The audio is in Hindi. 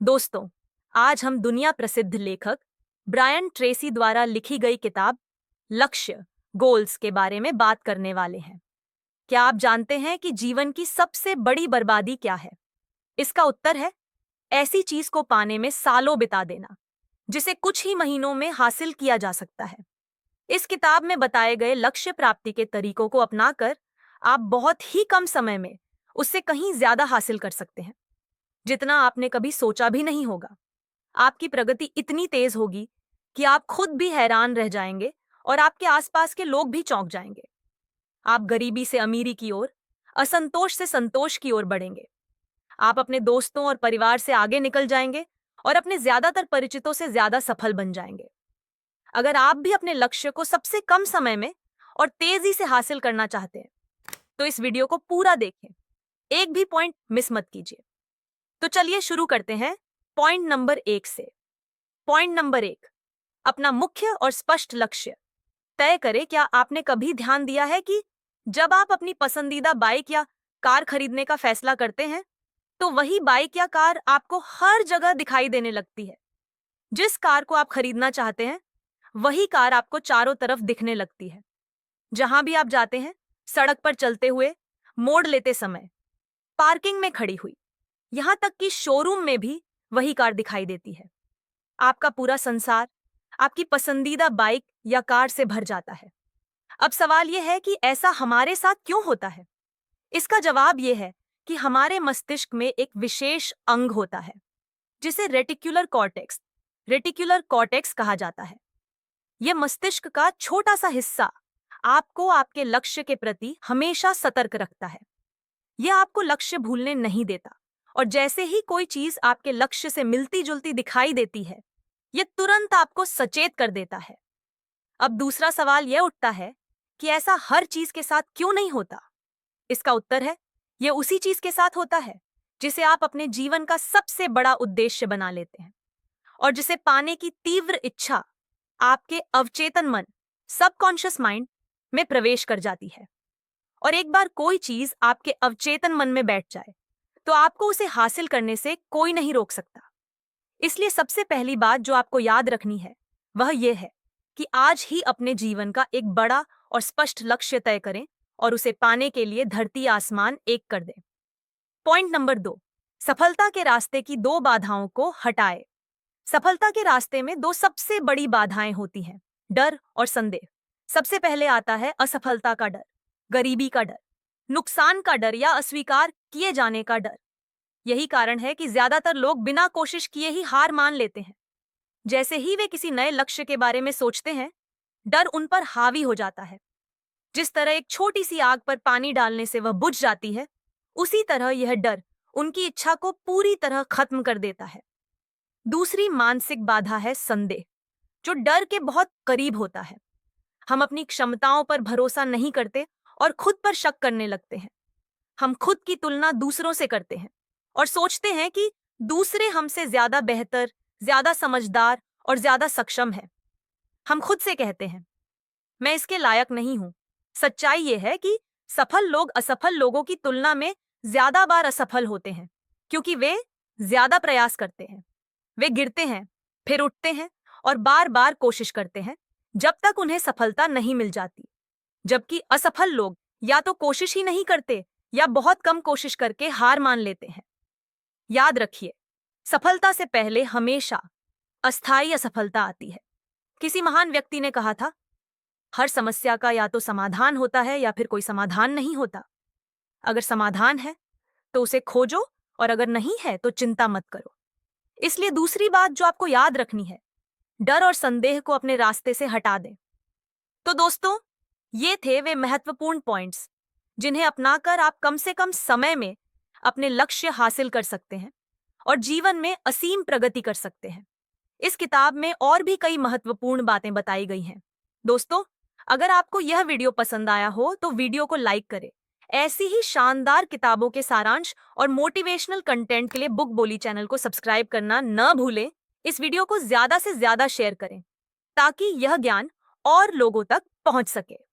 दोस्तों, आज हम दुनिया प्रसिद्ध लेखक ब्रायन ट्रेसी द्वारा लिखी गई किताब लक्ष्य गोल्स के बारे में बात करने वाले हैं। क्या आप जानते हैं कि जीवन की सबसे बड़ी बर्बादी क्या है? इसका उत्तर है ऐसी चीज को पाने में सालों बिता देना, जिसे कुछ ही महीनों में हासिल किया जा सकता है। इस किताब में बताए गए लक्ष्य प्राप्ति के तरीकों को अपनाकर आप बहुत ही कम समय में उससे कहीं ज्यादा हासिल कर सकते हैं, जितना आपने कभी सोचा भी नहीं होगा। आपकी प्रगति इतनी तेज होगी कि आप खुद भी हैरान रह जाएंगे और आपके आसपास के लोग भी चौंक जाएंगे। आप गरीबी से अमीरी की ओर, असंतोष से संतोष की ओर बढ़ेंगे। आप अपने दोस्तों और परिवार से आगे निकल जाएंगे और अपने ज्यादातर परिचितों से ज्यादा सफल बन जाएंगे। अगर आप भी अपने लक्ष्य को सबसे कम समय में और तेजी से हासिल करना चाहते हैं, तो इस वीडियो को पूरा देखें, एक भी पॉइंट मिस मत कीजिए। तो चलिए शुरू करते हैं पॉइंट नंबर 1 से। पॉइंट नंबर 1, अपना मुख्य और स्पष्ट लक्ष्य तय करें। क्या आपने कभी ध्यान दिया है कि जब आप अपनी पसंदीदा बाइक या कार खरीदने का फैसला करते हैं, तो वही बाइक या कार आपको हर जगह दिखाई देने लगती है। जिस कार को आप खरीदना चाहते हैं, वही कार आपको चारों तरफ दिखने लगती है। जहां भी आप जाते हैं, सड़क पर चलते हुए, मोड़ लेते समय, पार्किंग में खड़ी हुई, यहां तक कि शोरूम में भी वही कार दिखाई देती है। आपका पूरा संसार आपकी पसंदीदा बाइक या कार से भर जाता है। अब सवाल यह है कि ऐसा हमारे साथ क्यों होता है? इसका जवाब यह है कि हमारे मस्तिष्क में एक विशेष अंग होता है, जिसे रेटिकुलर कॉर्टेक्स कहा जाता है। यह मस्तिष्क का छोटा सा हिस्सा आपको आपके लक्ष्य के प्रति हमेशा सतर्क रखता है। यह आपको लक्ष्य भूलने नहीं देता, और जैसे ही कोई चीज आपके लक्ष्य से मिलती जुलती दिखाई देती है, यह तुरंत आपको सचेत कर देता है। अब दूसरा सवाल यह उठता है कि ऐसा हर चीज के साथ क्यों नहीं होता? इसका उत्तर है, यह उसी चीज के साथ होता है जिसे आप अपने जीवन का सबसे बड़ा उद्देश्य बना लेते हैं, और जिसे पाने की तीव्र इच्छा आपके अवचेतन मन, सबकॉन्शियस माइंड में प्रवेश कर जाती है। और एक बार कोई चीज आपके अवचेतन मन में बैठ जाए, तो आपको उसे हासिल करने से कोई नहीं रोक सकता। इसलिए सबसे पहली बात जो आपको याद रखनी है, वह यह है कि आज ही अपने जीवन का एक बड़ा और स्पष्ट लक्ष्य तय करें और उसे पाने के लिए धरती आसमान एक कर दें। पॉइंट नंबर 2, सफलता के रास्ते की 2 बाधाओं को हटाएं। सफलता के रास्ते में 2 सबसे बड़ी बाधाएं होती हैं, डर और संदेह। सबसे पहले आता है असफलता का डर, गरीबी का डर, नुकसान का डर या अस्वीकार किए जाने का डर। यही कारण है कि ज्यादातर लोग बिना कोशिश किए ही हार मान लेते हैं। जैसे ही वे किसी नए लक्ष्य के बारे में सोचते हैं, डर उन पर हावी हो जाता है। जिस तरह एक छोटी सी आग पर पानी डालने से वह बुझ जाती है, उसी तरह यह डर उनकी इच्छा को पूरी तरह खत्म कर देता है। दूसरी मानसिक बाधा है संदेह, जो डर के बहुत करीब होता है। हम अपनी क्षमताओं पर भरोसा नहीं करते और खुद पर शक करने लगते हैं। हम खुद की तुलना दूसरों से करते हैं और सोचते हैं कि दूसरे हमसे ज्यादा बेहतर, ज्यादा समझदार और ज्यादा सक्षम है। हम खुद से कहते हैं, मैं इसके लायक नहीं हूं। सच्चाई यह है कि सफल लोग असफल लोगों की तुलना में ज्यादा बार असफल होते हैं, क्योंकि वे ज्यादा प्रयास करते हैं। वे गिरते हैं, फिर उठते हैं और बार बार कोशिश करते हैं, जब तक उन्हें सफलता नहीं मिल जाती। जबकि असफल लोग या तो कोशिश ही नहीं करते या बहुत कम कोशिश करके हार मान लेते हैं। याद रखिए, सफलता से पहले हमेशा अस्थायी असफलता आती है। किसी महान व्यक्ति ने कहा था, हर समस्या का या तो समाधान होता है या फिर कोई समाधान नहीं होता। अगर समाधान है तो उसे खोजो, और अगर नहीं है तो चिंता मत करो। इसलिए दूसरी बात जो आपको याद रखनी है, डर और संदेह को अपने रास्ते से हटा दें। तो दोस्तों, ये थे वे महत्वपूर्ण पॉइंट्स जिन्हें अपनाकर आप कम से कम समय में अपने लक्ष्य हासिल कर सकते हैं और जीवन में असीम प्रगति कर सकते हैं। इस किताब में और भी कई महत्वपूर्ण बातें बताई गई हैं। दोस्तों, अगर आपको यह वीडियो पसंद आया हो तो वीडियो को लाइक करें। ऐसी ही शानदार किताबों के सारांश और मोटिवेशनल कंटेंट के लिए बुक बोली चैनल को सब्सक्राइब करना न भूलें। इस वीडियो को ज्यादा से ज्यादा शेयर करें ताकि यह ज्ञान और लोगों तक पहुंच सके।